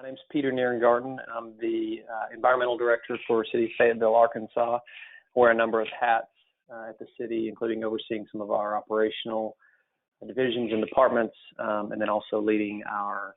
My name's Peter Nierengarten. I'm the Environmental Director for City of Fayetteville, Arkansas. I wear a number of hats at the city, including overseeing some of our operational divisions and departments, and then also leading our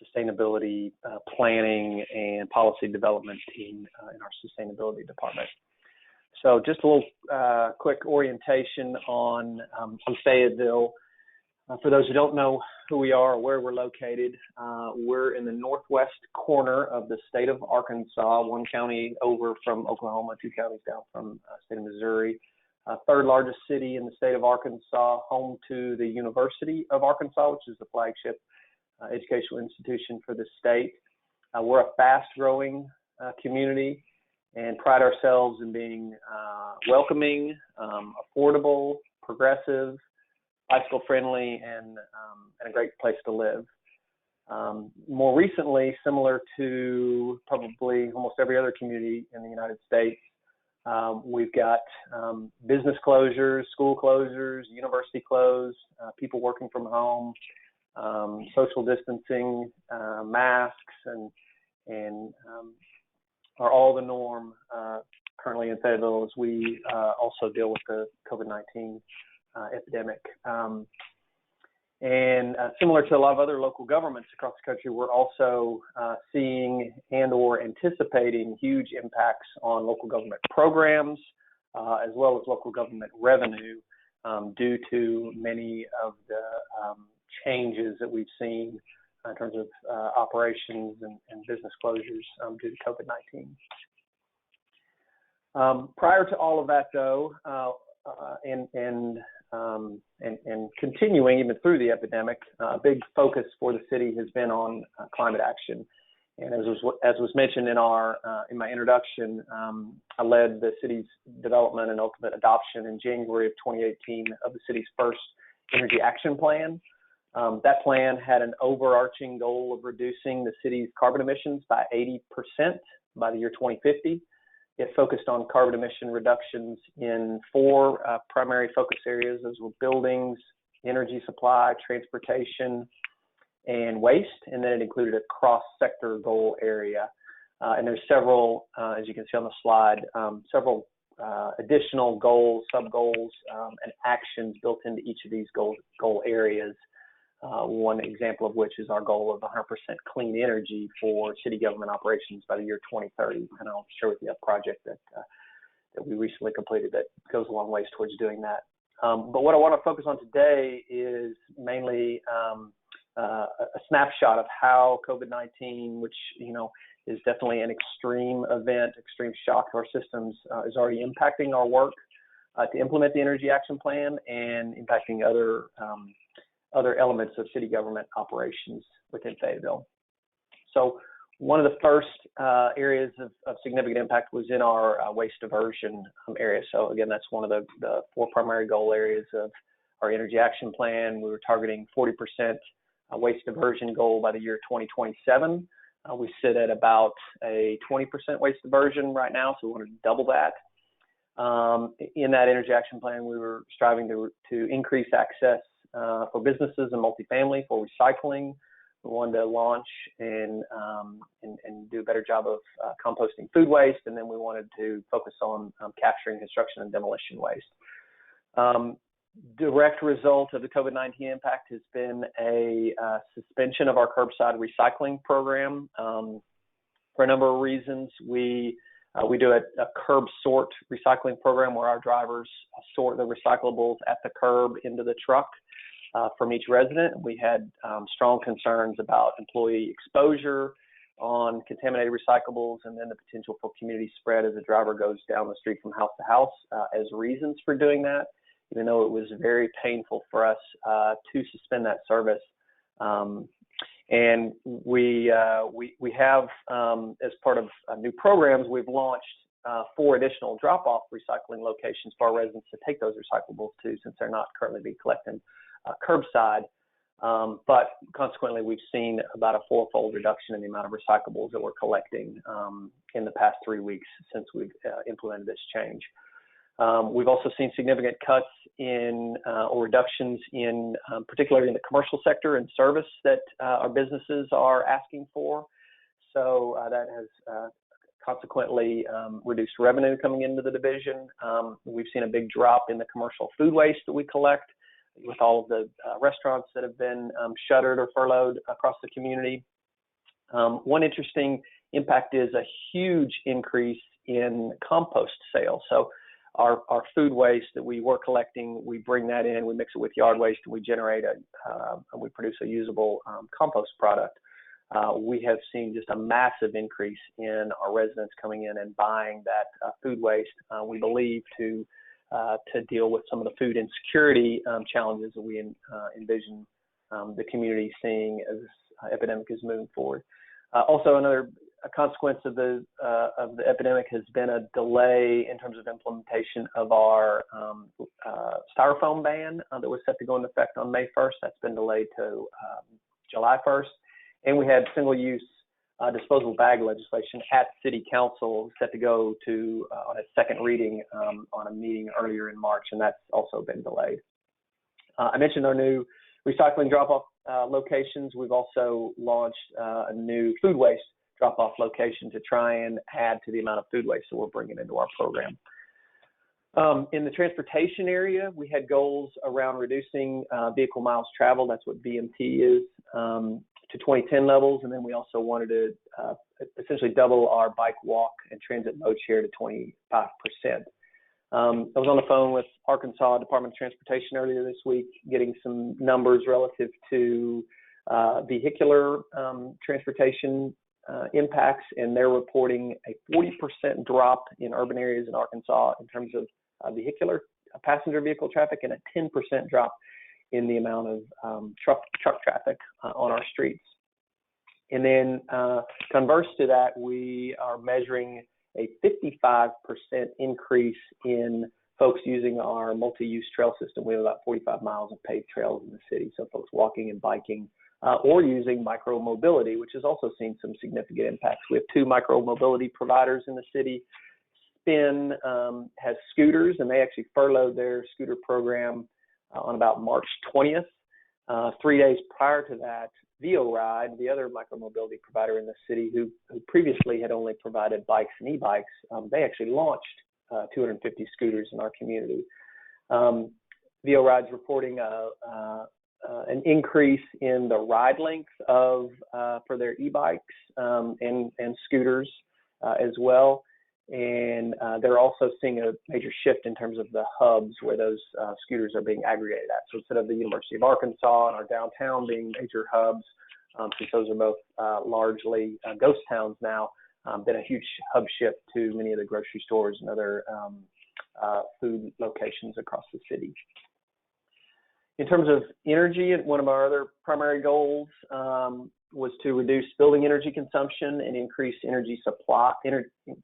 sustainability planning and policy development team in our sustainability department. So just a little quick orientation on Fayetteville. For those who don't know who we are or where we're located, we're in the northwest corner of the state of Arkansas, one county over from Oklahoma, two counties down from the state of Missouri. Third largest city in the state of Arkansas, home to the University of Arkansas, which is the flagship educational institution for the state. We're a fast-growing community and pride ourselves in being welcoming, affordable, progressive, bicycle friendly, and a great place to live. More recently, similar to probably almost every other community in the United States, we've got business closures, school closures, university closed, people working from home, social distancing, masks, and are all the norm currently in Fayetteville as we also deal with the COVID-19 epidemic. And similar to a lot of other local governments across the country, we're also seeing and or anticipating huge impacts on local government programs as well as local government revenue due to many of the changes that we've seen in terms of operations and business closures due to COVID-19. Prior to all of that, though, and continuing even through the epidemic, a big focus for the city has been on climate action. And as was mentioned in my introduction, I led the city's development and ultimate adoption in January of 2018 of the city's first energy action plan. That plan had an overarching goal of reducing the city's carbon emissions by 80% by the year 2050. It focused on carbon emission reductions in four primary focus areas. Those were buildings, energy supply, transportation, and waste. And then it included a cross-sector goal area. And there's several, as you can see on the slide, several additional goals, sub-goals, and actions built into each of these goal areas. One example of which is our goal of 100% clean energy for city government operations by the year 2030. And I'll share with you a project that we recently completed that goes a long ways towards doing that. But what I want to focus on today is mainly a snapshot of how COVID-19, which is definitely an extreme event, extreme shock to our systems, is already impacting our work to implement the Energy Action Plan and impacting other elements of city government operations within Fayetteville. So one of the first areas of significant impact was in our waste diversion area. So again, that's one of the four primary goal areas of our Energy Action Plan. We were targeting 40% waste diversion goal by the year 2027. We sit at about a 20% waste diversion right now, so we wanted to double that. In that Energy Action Plan, we were striving to increase access for businesses and multifamily for recycling. We wanted to launch and do a better job of composting food waste, and then we wanted to focus on capturing construction and demolition waste. Direct result of the COVID-19 impact has been a suspension of our curbside recycling program for a number of reasons. We do a curb sort recycling program where our drivers sort the recyclables at the curb into the truck from each resident. We had strong concerns about employee exposure on contaminated recyclables and then the potential for community spread as a driver goes down the street from house to house as reasons for doing that, even though it was very painful for us to suspend that service. And we have, as part of new programs, we've launched 4 additional drop-off recycling locations for our residents to take those recyclables to, since they're not currently being collected curbside. But consequently, we've seen about a 4-fold reduction in the amount of recyclables that we're collecting in the past 3 weeks since we've implemented this change. We've also seen significant cuts in or reductions in particularly in the commercial sector and service that our businesses are asking for. So that has consequently reduced revenue coming into the division. We've seen a big drop in the commercial food waste that we collect with all of the restaurants that have been shuttered or furloughed across the community. One interesting impact is a huge increase in compost sales. So our food waste that we were collecting, we bring that in, we mix it with yard waste, and we generate we produce a usable compost product. We have seen just a massive increase in our residents coming in and buying that food waste. We believe to deal with some of the food insecurity challenges that we envision the community seeing as this epidemic is moving forward. Also, another consequence of the epidemic has been a delay in terms of implementation of our styrofoam ban that was set to go into effect on May 1st. That's been delayed to July 1st. And we had single-use disposable bag legislation at City Council set to go to on a second reading on a meeting earlier in March, and that's also been delayed. I mentioned our new recycling drop-off locations. We've also launched a new food waste drop-off location to try and add to the amount of food waste that we're bringing into our program. In the transportation area, we had goals around reducing vehicle miles traveled. That's what VMT is, to 2010 levels. And then we also wanted to essentially double our bike, walk, and transit mode share to 25%. I was on the phone with Arkansas Department of Transportation earlier this week, getting some numbers relative to vehicular transportation impacts, and they're reporting a 40% drop in urban areas in Arkansas in terms of vehicular passenger vehicle traffic, and a 10% drop in the amount of truck traffic on our streets. And then converse to that, we are measuring a 55% increase in folks using our multi-use trail system. We have about 45 miles of paved trails in the city, so folks walking and biking or using micromobility, which has also seen some significant impacts. We have 2 micromobility providers in the city. Spin has scooters, and they actually furloughed their scooter program on about March 20th. 3 days prior to that, VeoRide, the other micromobility provider in the city who previously had only provided bikes and e-bikes, they actually launched 250 scooters in our community. VeoRide's reporting an increase in the ride length for their e-bikes and scooters as well. And they're also seeing a major shift in terms of the hubs where those scooters are being aggregated at. So instead of the University of Arkansas and our downtown being major hubs, since those are both largely ghost towns now, been a huge hub shift to many of the grocery stores and other food locations across the city. In terms of energy, one of our other primary goals was to reduce building energy consumption and increase energy supply,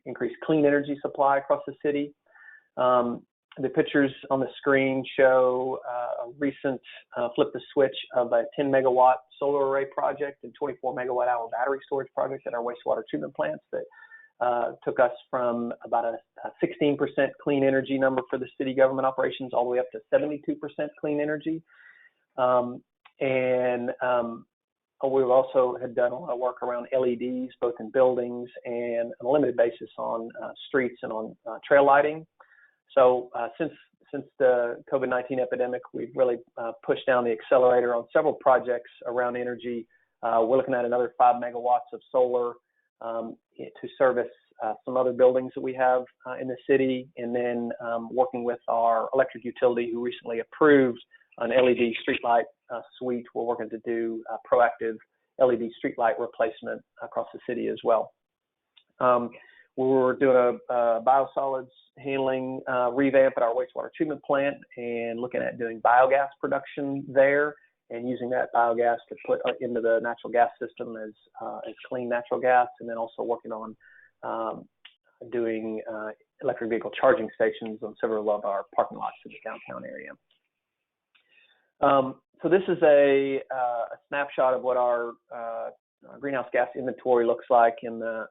increase clean energy supply across the city. The pictures on the screen show a recent flip the switch of a 10 megawatt solar array project and 24 megawatt hour battery storage project at our wastewater treatment plants that took us from about a 16% clean energy number for the city government operations all the way up to 72% clean energy. We've also had done a lot of work around LEDs, both in buildings and on a limited basis on streets and on trail lighting. So since the COVID-19 epidemic, we've really pushed down the accelerator on several projects around energy. We're looking at another 5 megawatts of solar to service some other buildings that we have in the city, and then working with our electric utility who recently approved an LED streetlight suite. We're working to do proactive LED streetlight replacement across the city as well. We're doing a biosolids handling revamp at our wastewater treatment plant and looking at doing biogas production there and using that biogas to put into the natural gas system as clean natural gas, and then also working on doing electric vehicle charging stations on several of our parking lots in the downtown area. So this is a snapshot of what our greenhouse gas inventory looks like in the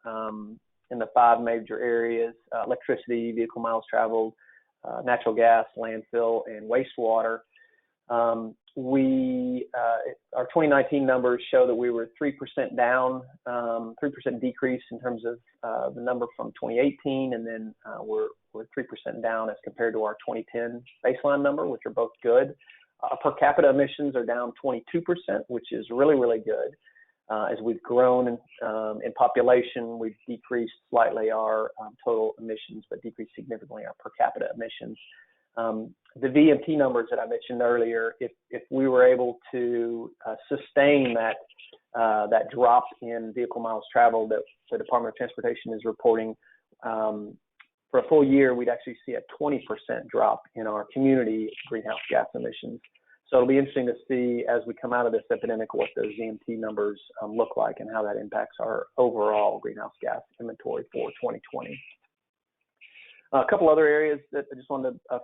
5 major areas: electricity, vehicle miles traveled, natural gas, landfill, and wastewater. Our 2019 numbers show that we were 3% down, 3% decrease in terms of the number from 2018, and then we're 3% down as compared to our 2010 baseline number, which are both good. Per capita emissions are down 22%, which is really, really good. As we've grown in population, we've decreased slightly our total emissions, but decreased significantly our per capita emissions. The VMT numbers that I mentioned earlier, if we were able to sustain that drop in vehicle miles traveled that the Department of Transportation is reporting for a full year, we'd actually see a 20% drop in our community greenhouse gas emissions. So it'll be interesting to see as we come out of this epidemic what those VMT numbers look like and how that impacts our overall greenhouse gas inventory for 2020. A couple other areas that I just wanted to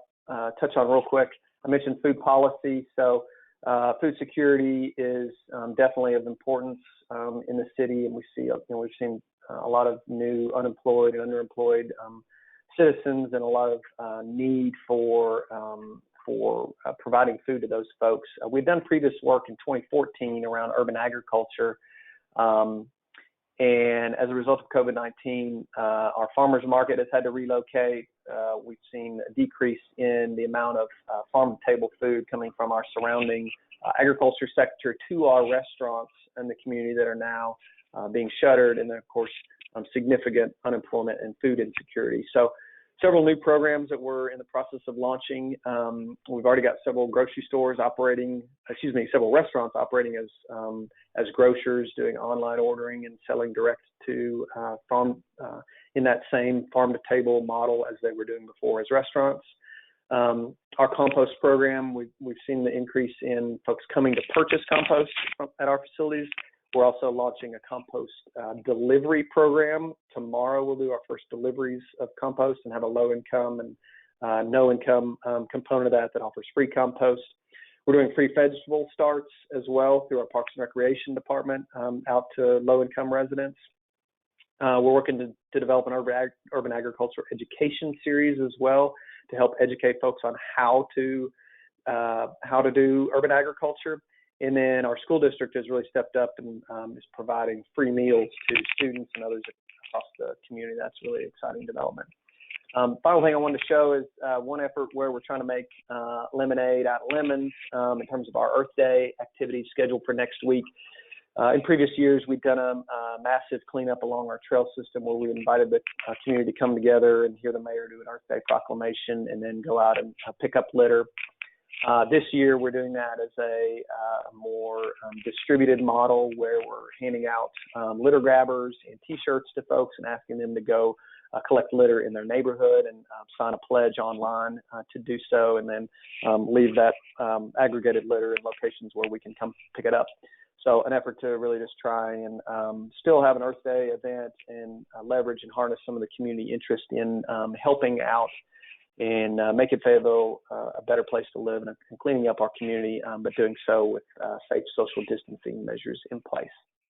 touch on real quick. I mentioned food policy. So food security is definitely of importance in the city, and we've seen a lot of new unemployed and underemployed citizens, and a lot of need for providing food to those folks. We've done previous work in 2014 around urban agriculture, and as a result of COVID-19, our farmers market has had to relocate. We've seen a decrease in the amount of farm-to-table food coming from our surrounding agriculture sector to our restaurants in the community that are now being shuttered, and then, of course, significant unemployment and food insecurity. So several new programs that we're in the process of launching. We've already got several several restaurants operating as grocers, doing online ordering and selling direct to farm in that same farm-to-table model as they were doing before as restaurants. Our compost program, we've seen the increase in folks coming to purchase compost at our facilities. We're also launching a compost delivery program. Tomorrow we'll do our first deliveries of compost and have a low-income and no-income component of that offers free compost. We're doing free vegetable starts as well through our Parks and Recreation Department out to low-income residents. We're working to develop an urban agriculture education series as well to help educate folks on how to do urban agriculture. And then our school district has really stepped up and is providing free meals to students and others across the community. That's really exciting development. Final thing I wanted to show is one effort where we're trying to make lemonade out of lemons in terms of our Earth Day activity scheduled for next week. In previous years, we've done a massive cleanup along our trail system where we invited the community to come together and hear the mayor do an Earth Day proclamation and then go out and pick up litter. This year, we're doing that as a more distributed model where we're handing out litter grabbers and T-shirts to folks and asking them to go collect litter in their neighborhood and sign a pledge online to do so, and then leave that aggregated litter in locations where we can come pick it up. So an effort to really just try and still have an Earth Day event and leverage and harness some of the community interest in helping out and making Fayetteville a better place to live and cleaning up our community, but doing so with safe social distancing measures in place.